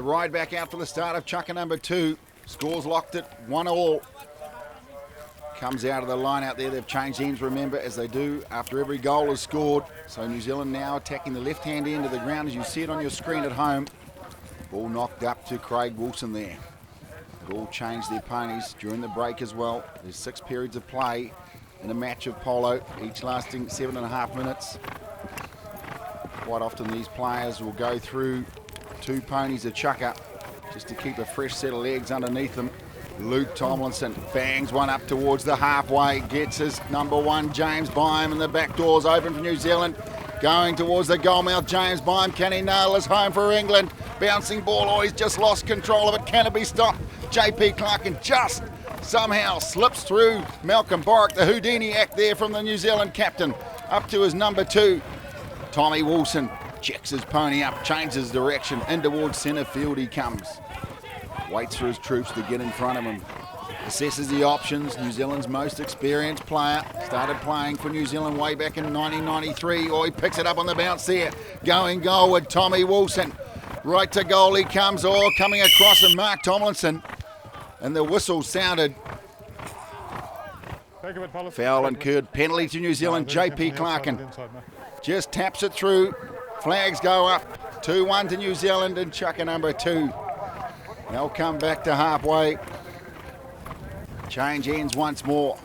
ride back out for the start of Chukka number 2. Scores locked at 1-1. Comes out of the line out there. They've changed ends, remember, as they do after every goal is scored. So New Zealand now attacking the left-hand end of the ground as you see it on your screen at home. Ball knocked up to Craig Wilson there. They've all changed their ponies during the break as well. There's 6 periods of play in a match of polo, each lasting 7.5 minutes. Quite often these players will go through 2 ponies of Chukka just to keep a fresh set of legs underneath them. Luke Tomlinson bangs one up towards the halfway, gets his No.1 James Beim, and the back door's open for New Zealand. Going towards the goalmouth, James Beim, can he nail this home for England? Bouncing ball, oh, he's just lost control of it, can it be stopped? JP Clarkin just somehow slips through Malcolm Borwick, the Houdini act there from the New Zealand captain, up to his number 2. Tommy Wilson checks his pony up, changes direction, in towards centre field he comes. Waits for his troops to get in front of him. Assesses the options. New Zealand's most experienced player. Started playing for New Zealand way back in 1993. Oh, he picks it up on the bounce there. Going goal with Tommy Wilson. Right to goal he comes. Oh, coming across and Mark Tomlinson. And the whistle sounded. Foul incurred. Penalty to New Zealand. JP Clarkin just taps it through. Flags go up. 2-1 to New Zealand in Chukka number 2. They'll come back to halfway. Change ends once more.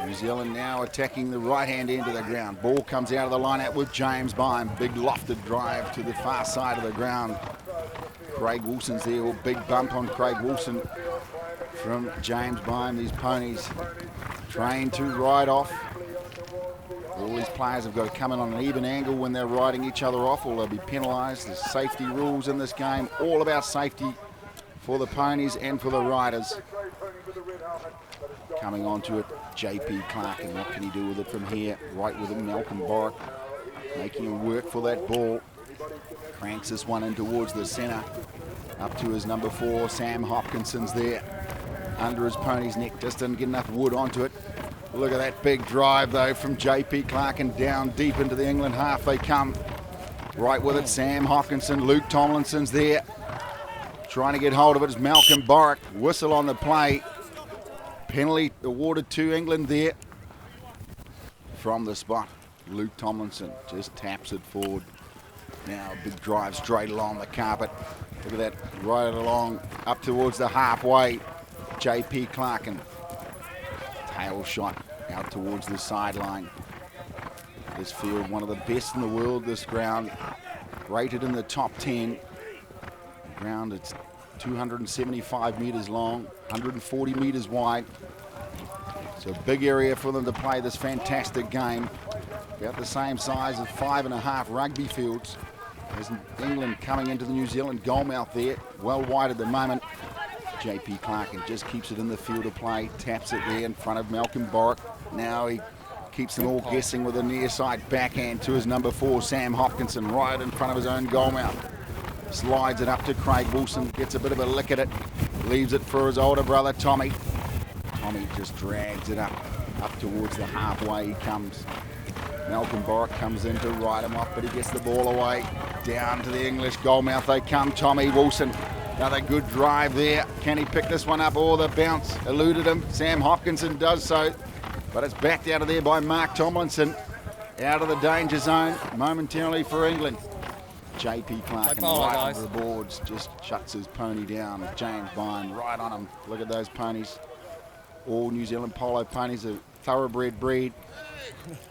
New Zealand now attacking the right-hand end of the ground. Ball comes out of the line-out with James Beim. Big lofted drive to the far side of the ground. Craig Wilson's there. Big bump on Craig Wilson from James Beim. These ponies trained to ride off. All these players have got to come in on an even angle when they're riding each other off, or they'll be penalised. There's safety rules in this game, all about safety for the ponies and for the riders. Coming onto it, JP Clarkin. What can he do with it from here? Right with him, Malcolm Borwick, making him work for that ball. Cranks this one in towards the centre, up to his number 4, Sam Hopkinson's there. Under his pony's neck, just didn't get enough wood onto it. Look at that big drive though from JP Clarkin, down deep into the England half they come. Right with it, Sam Hopkinson, Luke Tomlinson's there. Trying to get hold of it is Malcolm Borwick. Whistle on the play. Penalty awarded to England there. From the spot, Luke Tomlinson just taps it forward. Now a big drive straight along the carpet. Look at that, right along up towards the halfway. JP Clarkin. Tail shot out towards the sideline. This field, one of the best in the world, this ground. Rated in the top 10. The ground, it's 275 metres long, 140 metres wide. So a big area for them to play this fantastic game. About the same size as 5.5 rugby fields. There's England coming into the New Zealand goalmouth there, well wide at the moment. JP Clarkin just keeps it in the field of play, taps it there in front of Malcolm Borwick. Now he keeps them all guessing with a near side backhand to his number 4, Sam Hopkinson, right in front of his own goalmouth. Slides it up to Craig Wilson, gets a bit of a lick at it, leaves it for his older brother, Tommy. Tommy just drags it up towards the halfway he comes. Malcolm Borwick comes in to ride him off, but he gets the ball away. Down to the English goalmouth they come, Tommy Wilson. Another good drive there. Can he pick this one up? Oh, the bounce eluded him. Sam Hopkinson does so, but it's backed out of there by Mark Tomlinson. Out of the danger zone momentarily for England. JP Clarkin right onto the boards, just shuts his pony down. James Beim right on him. Look at those ponies. All New Zealand polo ponies are thoroughbred breed.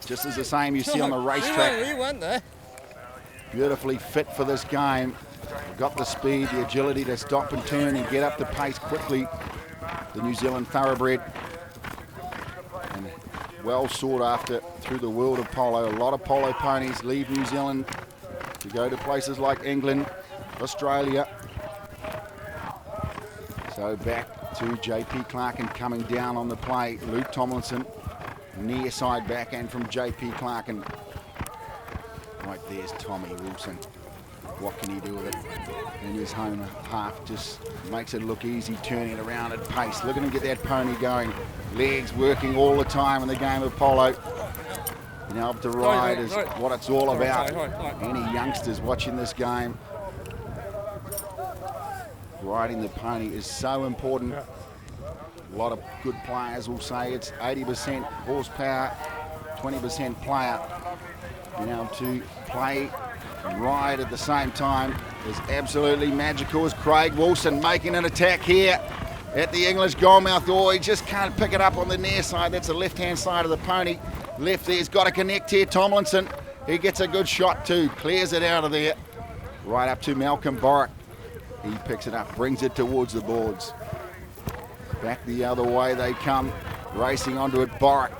Just as the same you see on the racetrack. He went there. Beautifully fit for this game. Got the speed, the agility to stop and turn and get up the pace quickly. The New Zealand thoroughbred. And well sought after through the world of polo. A lot of polo ponies leave New Zealand to go to places like England, Australia. So back to JP Clarkin coming down on the play. Luke Tomlinson, near side backhand from JP Clarkin. Right there's Tommy Wilson. What can he do with it? And his home half just makes it look easy, turning it around at pace. Look at him get that pony going. Legs working all the time in the game of polo. Being able to ride is what it's all about. Any youngsters watching this game, riding the pony is so important. A lot of good players will say it's 80% horsepower, 20% player. Being able to play and ride at the same time is absolutely magical. As Craig Wilson making an attack here at the English goalmouth. Oh, he just can't pick it up on the near side. That's the left-hand side of the pony. Left there's got to connect here. Tomlinson, he gets a good shot too. Clears it out of there. Right up to Malcolm Borwick. He picks it up, brings it towards the boards. Back the other way they come, racing onto it. Borwick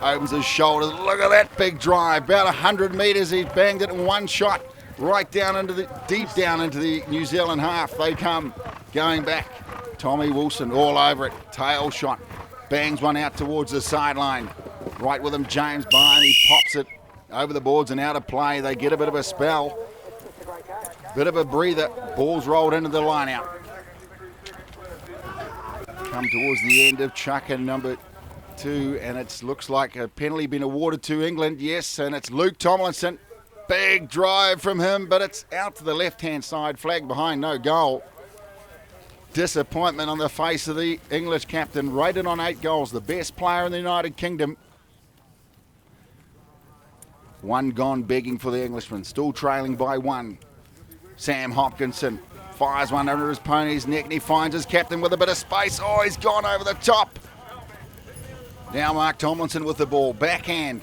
opens his shoulders. Look at that big drive. About 100 metres. He's banged it in one shot. Right down into the, deep down into the New Zealand half. They come going back. Tommy Wilson all over it. Tail shot. Bangs one out towards the sideline. Right with him, James Beim. He pops it over the boards and out of play. They get a bit of a spell. Bit of a breather. Ball's rolled into the line out. Come towards the end of Chukka number 2, and it looks like a penalty been awarded to England. Yes, and it's Luke Tomlinson. Big drive from him, but it's out to the left-hand side. Flag behind, no goal. Disappointment on the face of the English captain. Rated on 8 goals, the best player in the United Kingdom. One gone begging for the Englishman. Still trailing by 1. Sam Hopkinson fires one under his pony's neck and he finds his captain with a bit of space. Oh, he's gone over the top. Now Mark Tomlinson with the ball. Backhand.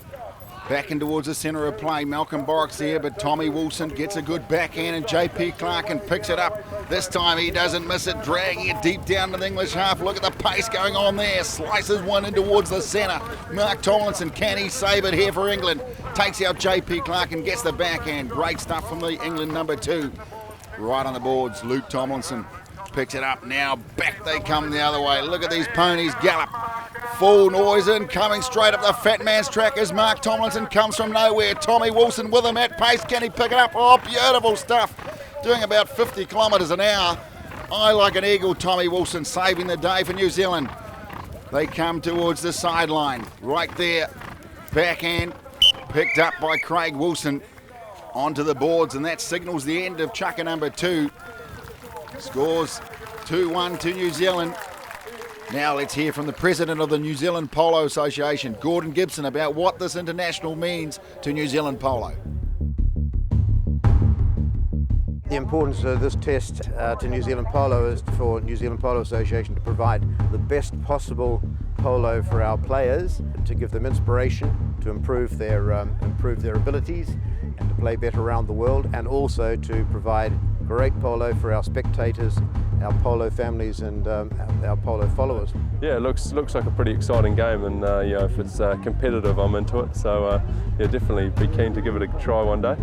Back in towards the centre of play. Malcolm Borwick's there, but Tommy Wilson gets a good backhand and JP Clarkin picks it up. This time he doesn't miss it, dragging it deep down to the English half. Look at the pace going on there. Slices one in towards the centre. Mark Tomlinson, can he save it here for England? Takes out JP Clarkin, gets the backhand. Great stuff from the England number 2. Right on the boards, Luke Tomlinson picks it up. Now back they come the other way. Look at these ponies gallop. Full noise in, coming straight up the fat man's track as Mark Tomlinson comes from nowhere. Tommy Wilson with him at pace. Can he pick it up? Oh, beautiful stuff. Doing about 50 kilometres an hour. I like an eagle, Tommy Wilson, saving the day for New Zealand. They come towards the sideline. Right there. Backhand picked up by Craig Wilson. Onto the boards, and that signals the end of Chukka number 2. Scores 2-1 to New Zealand. Now let's hear from the president of the New Zealand Polo Association, Gordon Gibson, about what this international means to New Zealand polo. The importance of this test to New Zealand polo is for New Zealand Polo Association to provide the best possible polo for our players, to give them inspiration, to improve their abilities and to play better around the world, and also to provide great polo for our spectators, our polo families and our polo followers. Yeah, it looks like a pretty exciting game, and you know, if it's competitive, I'm into it. So yeah, definitely be keen to give it a try one day.